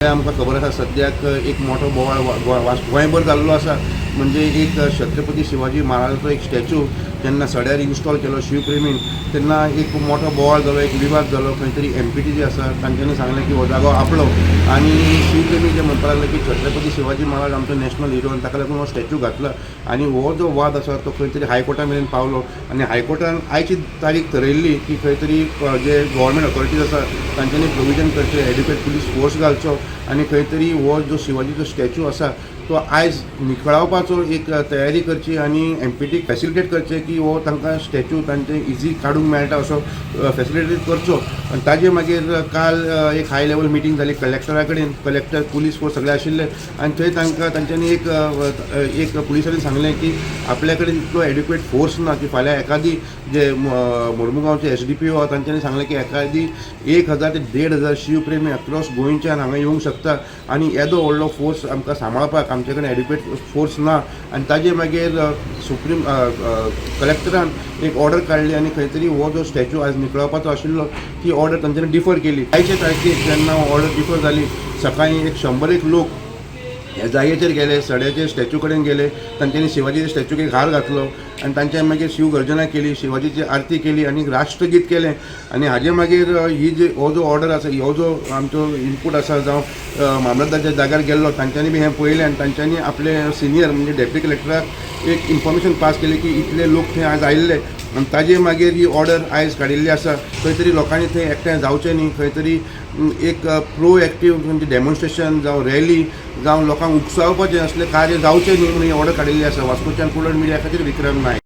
आमकां खबर आसा सद्याक एक मोठो बोवाळ गोंयभर जाल्लो आसा. म्हणजे एक छत्रपती शिवाजी महाराजाचो एक स्टॅच्यू जेन्ना सड्यार इन्स्टॉल केलो शिवप्रेमीन तेन्ना एक मोठो बोवाळ जालो, एक विवाद जालो. खंय तरी एमपीटी जे आसा तांच्यांनी सांगलें की हो जागो आपलो आनी शिवप्रेमी जे म्हणपाक लागले की छत्रपती शिवाजी महाराज आमचो नॅशनल हिरो आनी ताका लागून हो स्टॅच्यू घातला. आनी हो जो वाद आसा तो खंय तरी हायकोर्टा मेरेन पावलो आनी हायकोर्टान आयची तारीख थारायल्ली की खंय तरी जे गव्हर्मेंट ऑथॉरिटीज आसा तांच्यांनी प्रोविजन करचें, एड्युकेट पुलीस फोर्स घालचो आनी खंय तरी हो जो शिवाजीचो स्टॅच्यू आसा तो आयज निखळावपाचो एक तयारी करची आनी एमपीटीक फॅसिलिटेट करचें की हो तांकां स्टॅच्यू तांचे इजी काडूंक मेळटा असो फॅसिलिटेट करचो. आनी ताजे मागीर काल एक हाय लेवल मिटींग जाली कलेक्टरा कडेन. कलेक्टर पुलीस फोर्स सगळे आशिल्ले आनी थंय तांच्यांनी एक पुलिसांनी सांगलें की आपल्या कडेन इतलो एड्युकेट फोर्स ना की फाल्यां एखादी जे मोर्मुगांवचे SDPO तांच्यांनी सांगलें की एखादी 1000 ते 1500 शिवप्रेमी अक्रॉस गोंयच्यान हांगा येवंक शकता आनी येदो व्हडलो फोर्स आमकां सांबाळपाक आमचे कडेन एड्युकेट फोर्स ना. आनी ताजे मागीर सुप्रीम कलेक्टरान एक ऑर्डर काडली आनी खंय तरी हो जो स्टॅच्यू आज निखळोवपाचो आशिल्लो ती ऑर्डर तांच्यांनी डिफर केली. आयचे तारखेक जेन्ना ऑर्डर डिफर जाली सकाळीं एक 100 लोक ह्या जागेचेर गेले, सड्याचे स्टॅच्यू कडेन गेले. तांच्यांनी शिवाजीच्या स्टॅच्यूक एक हार घातलो आनी तांच्यानी मागीर शिवगर्जना केली, शिवाजीची आरती केली आनी राष्ट्रगीत केलें. आनी हाजे मागीर हो जो ऑर्डर आसा, हो जो आमचो इनपूट आसा जावं मामलतदाराच्या जाग्यार गेल्लो तांच्यांनी बी हें पळयलें आनी तांच्यांनी आपले सिनियर म्हणजे डेप्युटी कलेक्टराक एक इन्फॉर्मेशन पास केली की इतले लोक थंय आज आयिल्ले आनी ताजे मागीर ही ऑर्डर आयज काडिल्ली आसा. खंय तरी लोकांनी थंय एकठांय जावचें न्ही, खंय तरी एक प्रोएक्टीव म्हणजे डेमॉन्स्ट्रेशन जावं रॅली जावं लोकांक उकसावपाचें असलें कार्य जावचें न्ही म्हणून ही ऑर्डर काडिल्ली आसा. वास्कोच्यान पुलड मिडिया खातीर विक्रम नायक.